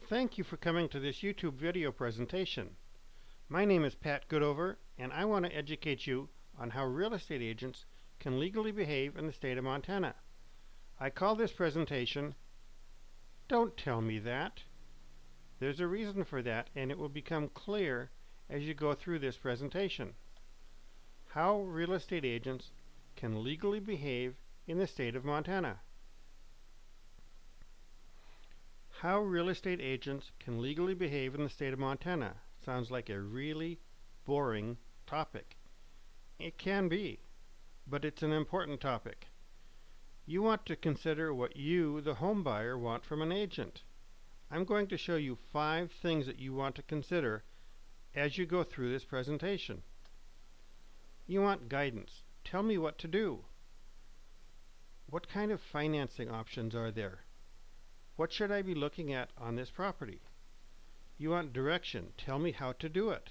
Thank you for coming to this YouTube video presentation. My name is Pat Goodover, and I want to educate you on how real estate agents can legally behave in the state of Montana. I call this presentation, Don't Tell Me That. There's a reason for that, and it will become clear as you go through this presentation. How real estate agents can legally behave in the state of Montana. How real estate agents can legally behave in the state of Montana. Sounds like a really boring topic. It can be, but it's an important topic. You want to consider what you, the home buyer, want from an agent. I'm going to show you 5 things that you want to consider as you go through this presentation. You want guidance. Tell me what to do. What kind of financing options are there? What should I be looking at on this property? You want direction. Tell me how to do it.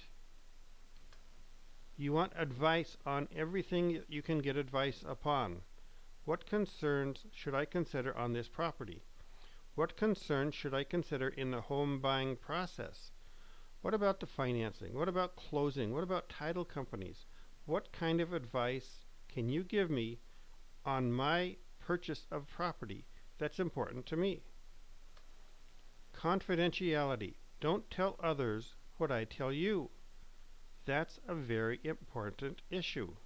You want advice on everything you can get advice upon. What concerns should I consider on this property? What concerns should I consider in the home buying process? What about the financing? What about closing? What about title companies? What kind of advice can you give me on my purchase of property that's important to me? Confidentiality. Don't tell others what I tell you. That's a very important issue.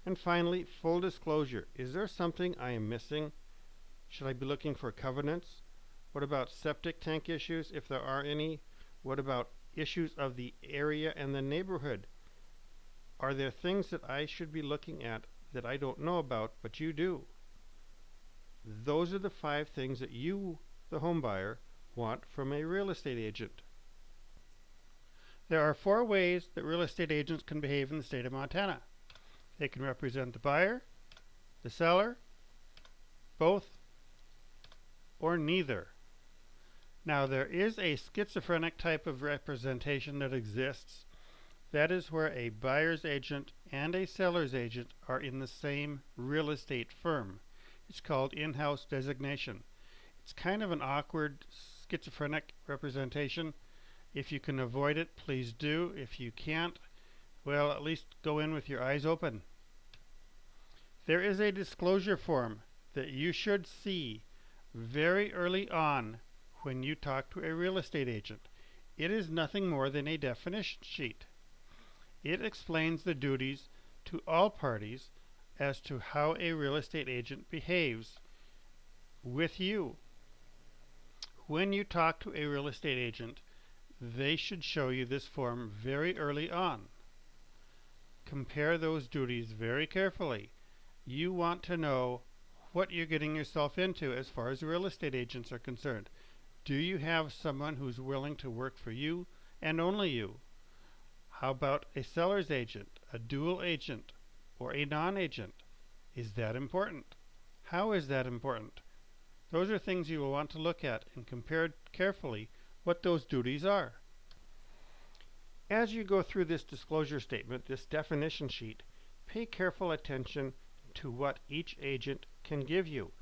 And finally, full disclosure. Is there something I am missing? Should I be looking for covenants? What about septic tank issues, if there are any? What about issues of the area and the neighborhood? Are there things that I should be looking at that I don't know about, but you do? Those are the 5 things that you, the home buyer, want from a real estate agent. There are 4 ways that real estate agents can behave in the state of Montana. They can represent the buyer, the seller, both, or neither. Now, there is a schizophrenic type of representation that exists. That is where a buyer's agent and a seller's agent are in the same real estate firm. It's called in-house designation. It's kind of an awkward schizophrenic representation. If you can avoid it, please do. If you can't, well, at least go in with your eyes open. There is a disclosure form that you should see very early on when you talk to a real estate agent. It is nothing more than a definition sheet. It explains the duties to all parties as to how a real estate agent behaves with you. When you talk to a real estate agent, they should show you this form very early on. Compare those duties very carefully. You want to know what you're getting yourself into as far as real estate agents are concerned. Do you have someone who's willing to work for you and only you? How about a seller's agent, a dual agent, or a non-agent? Is that important? How is that important? Those are things you will want to look at and compare carefully what those duties are. As you go through this disclosure statement, this definition sheet, pay careful attention to what each agent can give you.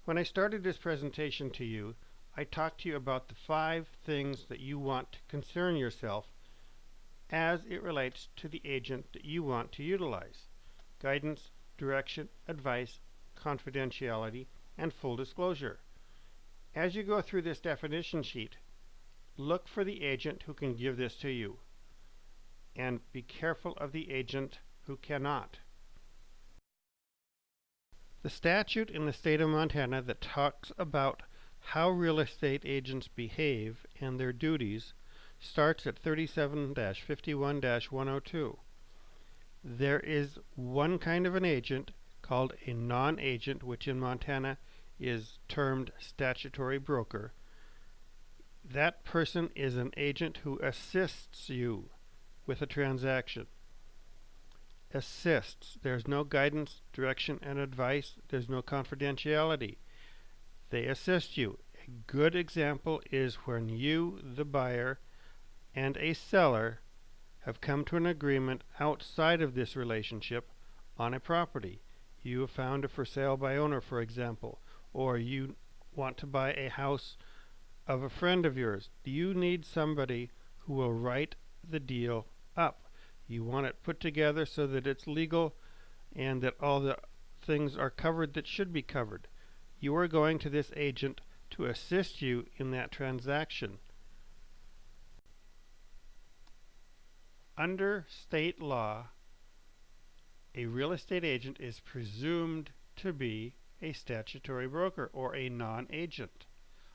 When I started this presentation to you, I talked to you about the 5 things that you want to concern yourself as it relates to the agent that you want to utilize. Guidance, direction, advice, confidentiality, and full disclosure. As you go through this definition sheet, look for the agent who can give this to you, and be careful of the agent who cannot. The statute in the state of Montana that talks about how real estate agents behave and their duties starts at 37-51-102. There is one kind of an agent called a non-agent, which in Montana is termed statutory broker. That person is an agent who assists you with a transaction. Assists. There's no guidance, direction, and advice. There's no confidentiality. They assist you. A good example is when you, the buyer, and a seller have come to an agreement outside of this relationship on a property. You have found a for sale by owner, for example, or you want to buy a house of a friend of yours. You need somebody who will write the deal up. You want it put together so that it's legal and that all the things are covered that should be covered. You are going to this agent to assist you in that transaction. Under state law, a real estate agent is presumed to be a statutory broker or a non-agent,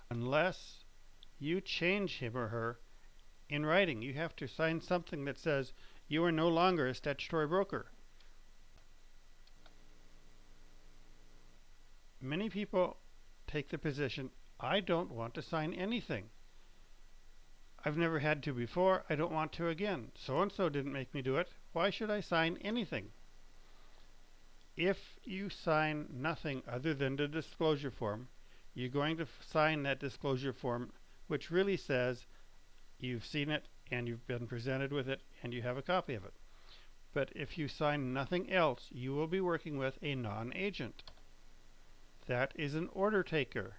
unless you change him or her in writing. You have to sign something that says you are no longer a statutory broker. Many people take the position, I don't want to sign anything. I've never had to before. I don't want to again. So-and-so didn't make me do it. Why should I sign anything? If you sign nothing other than the disclosure form, you're going to sign that disclosure form, which really says you've seen it and you've been presented with it and you have a copy of it. But if you sign nothing else, you will be working with a non-agent. That is an order taker.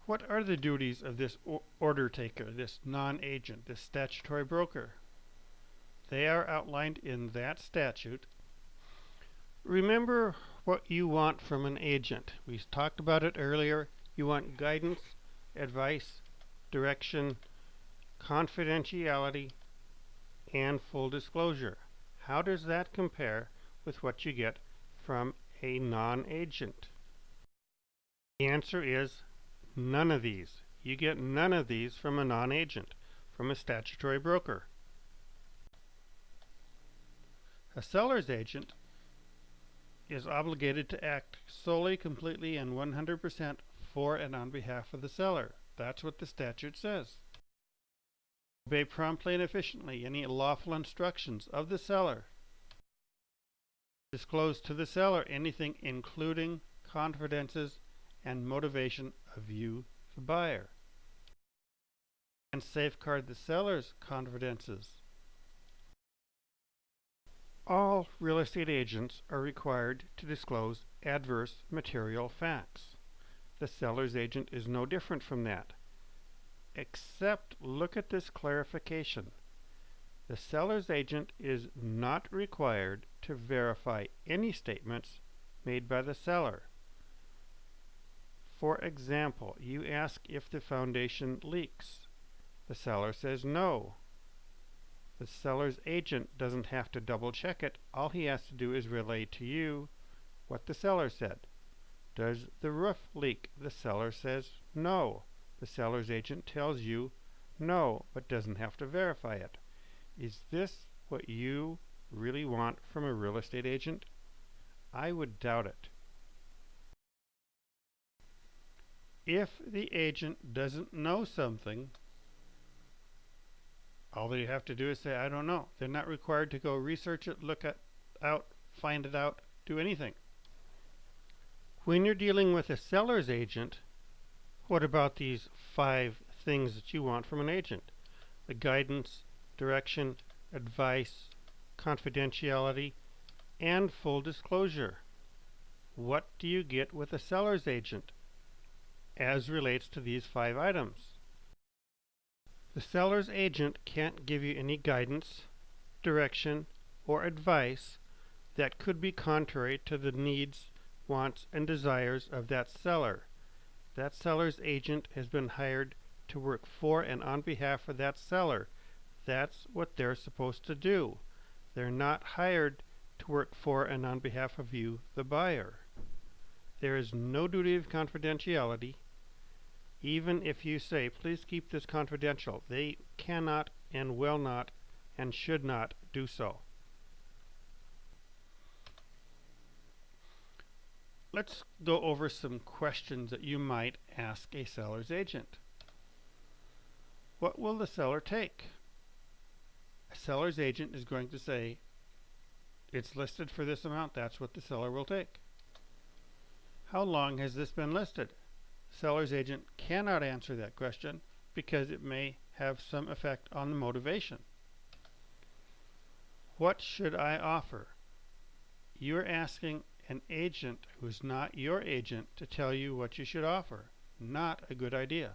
What are the duties of this order taker, this non-agent, this statutory broker? They are outlined in that statute. Remember what you want from an agent. We talked about it earlier. You want guidance, advice, direction, confidentiality, and full disclosure. How does that compare with what you get from a non-agent? The answer is none of these. You get none of these from a non-agent, from a statutory broker. A seller's agent is obligated to act solely, completely, and 100% for and on behalf of the seller. That's what the statute says. Obey promptly and efficiently any lawful instructions of the seller. Disclose to the seller anything including confidences and motivation of you, the buyer. And safeguard the seller's confidences. All real estate agents are required to disclose adverse material facts. The seller's agent is no different from that. Except, look at this clarification. The seller's agent is not required to verify any statements made by the seller. For example, you ask if the foundation leaks. The seller says no. The seller's agent doesn't have to double check it. All he has to do is relay to you what the seller said. Does the roof leak? The seller says no. The seller's agent tells you no, but doesn't have to verify it. Is this what you really want from a real estate agent? I would doubt it. If the agent doesn't know something, all they have to do is say, I don't know. They're not required to go research it, look it out, find it out, do anything. When you're dealing with a seller's agent, what about these 5 things that you want from an agent? The guidance, direction, advice, confidentiality, and full disclosure. What do you get with a seller's agent as relates to these 5 items? The seller's agent can't give you any guidance, direction, or advice that could be contrary to the needs, wants, and desires of that seller. That seller's agent has been hired to work for and on behalf of that seller. That's what they're supposed to do. They're not hired to work for and on behalf of you, the buyer. There is no duty of confidentiality. Even if you say, please keep this confidential, they cannot and will not and should not do so. Let's go over some questions that you might ask a seller's agent. What will the seller take? A seller's agent is going to say, it's listed for this amount, that's what the seller will take. How long has this been listed? Seller's agent cannot answer that question because it may have some effect on the motivation. What should I offer? You're asking an agent who is not your agent to tell you what you should offer. Not a good idea.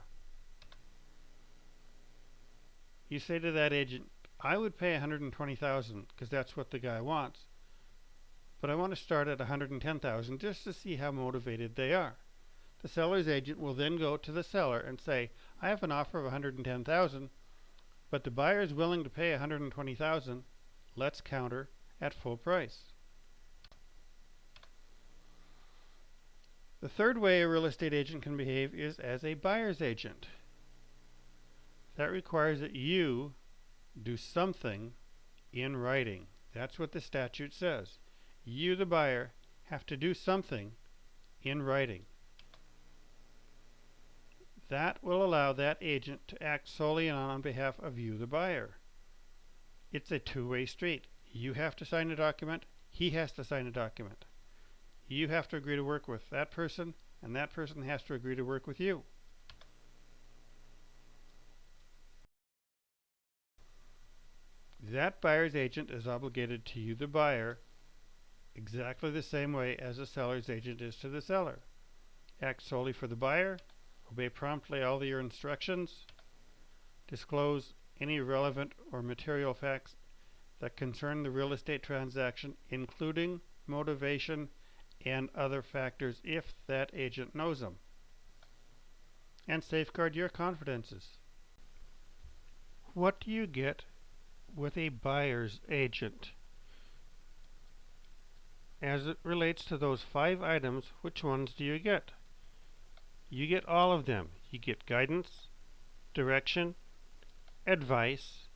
You say to that agent, I would pay $120,000 because that's what the guy wants, but I want to start at $110,000 just to see how motivated they are. The seller's agent will then go to the seller and say, I have an offer of $110,000, but the buyer is willing to pay $120,000. Let's counter at full price. The third way a real estate agent can behave is as a buyer's agent. That requires that you do something in writing. That's what the statute says. You, the buyer, have to do something in writing. That will allow that agent to act solely on behalf of you, the buyer. It's a two-way street. You have to sign a document. He has to sign a document. You have to agree to work with that person, and that person has to agree to work with you. That buyer's agent is obligated to you, the buyer, exactly the same way as a seller's agent is to the seller. Act solely for the buyer, obey promptly all your instructions, disclose any relevant or material facts that concern the real estate transaction, including motivation and other factors if that agent knows them, and safeguard your confidences. What do you get with a buyer's agent? As it relates to those 5 items, which ones do you get? You get all of them. You get guidance, direction, advice,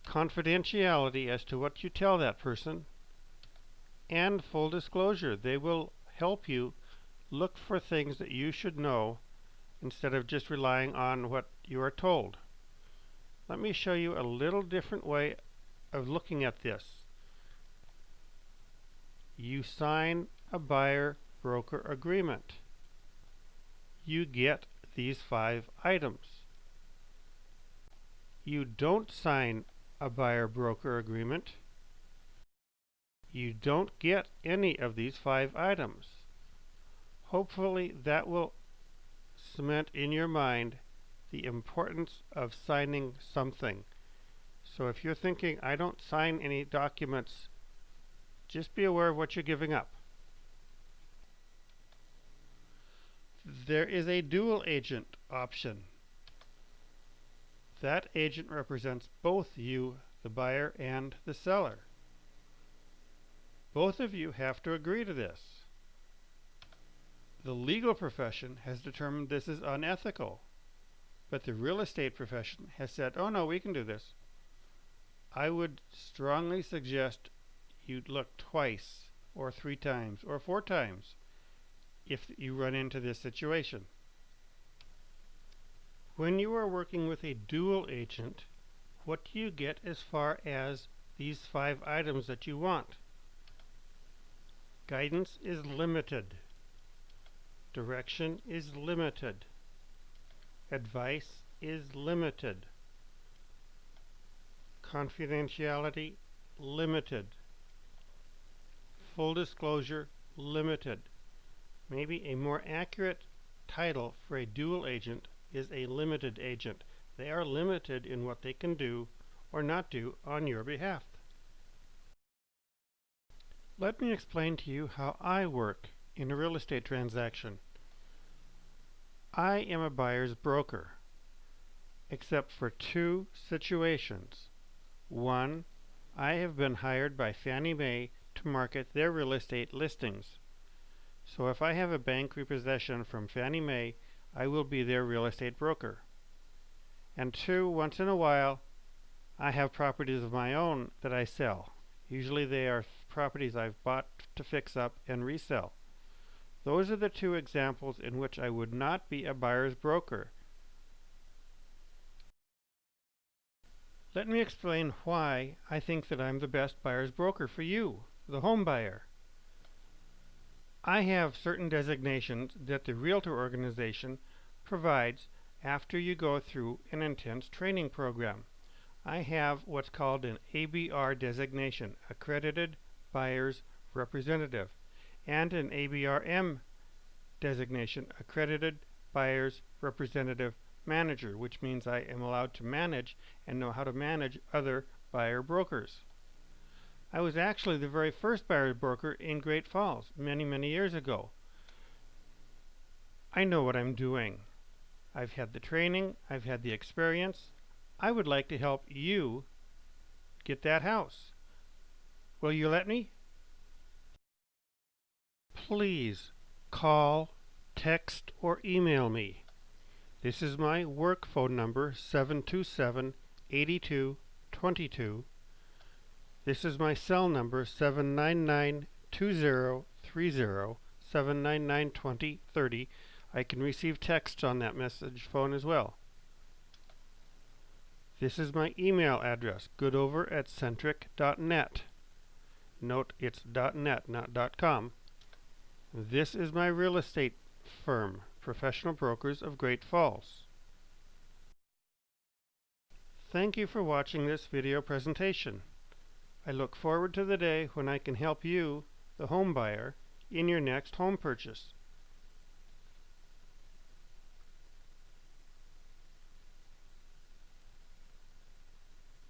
confidentiality as to what you tell that person, and full disclosure. They will help you look for things that you should know instead of just relying on what you are told. Let me show you a little different way of looking at this. You sign a buyer-broker agreement. You get these 5 items. You don't sign a buyer-broker agreement. You don't get any of these 5 items. Hopefully that will cement in your mind the importance of signing something. So if you're thinking, I don't sign any documents, just be aware of what you're giving up. There is a dual agent option. That agent represents both you, the buyer, and the seller. Both of you have to agree to this. The legal profession has determined this is unethical, but the real estate profession has said, oh no, we can do this. I would strongly suggest you look twice, or 3 times, or 4 times if you run into this situation. When you are working with a dual agent, what do you get as far as these 5 items that you want? Guidance is limited. Direction is limited. Advice is limited. Confidentiality limited. Full disclosure limited. Maybe a more accurate title for a dual agent is a limited agent. They are limited in what they can do or not do on your behalf. Let me explain to you how I work in a real estate transaction. I am a buyer's broker, except for 2 situations. 1, I have been hired by Fannie Mae to market their real estate listings. So if I have a bank repossession from Fannie Mae, I will be their real estate broker. And 2, once in a while, I have properties of my own that I sell. Usually they are properties I've bought to fix up and resell. Those are the 2 examples in which I would not be a buyer's broker. Let me explain why I think that I'm the best buyer's broker for you, the home buyer. I have certain designations that the realtor organization provides after you go through an intense training program. I have what's called an ABR designation, Accredited Buyer's Representative. and an ABRM designation, Accredited Buyer's Representative Manager, which means I am allowed to manage and know how to manage other buyer brokers. I was actually the very first buyer broker in Great Falls many years ago. I know what I'm doing. I've had the training, I've had the experience. I would like to help you get that house. Will you let me? Please call, text, or email me. This is my work phone number, 727-8222. This is my cell number, 799-2030, 799-2030. I can receive texts on that message phone as well. This is my email address, goodover@centric.net. Note it's .net, not .com. This is my real estate firm, Professional Brokers of Great Falls. Thank you for watching this video presentation. I look forward to the day when I can help you, the home buyer, in your next home purchase.